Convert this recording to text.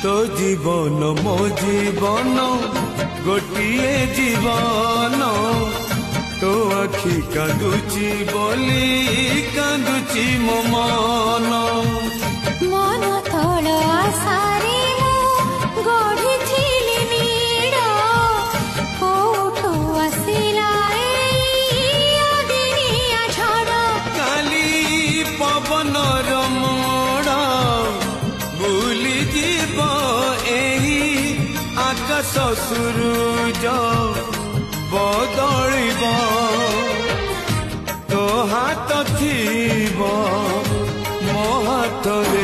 तो जीवन मो जीवन गोटिए जीवन तो आखि कांदुची बोली कांदुची मो मन मन तल आशारे मु गढ़ी नीड़ कोठो आसिला दिनिया झड़ काली पवन रमण बुली जीव एही आकाश सूरज बदलिब तो हाथ थीब मो हाथ रे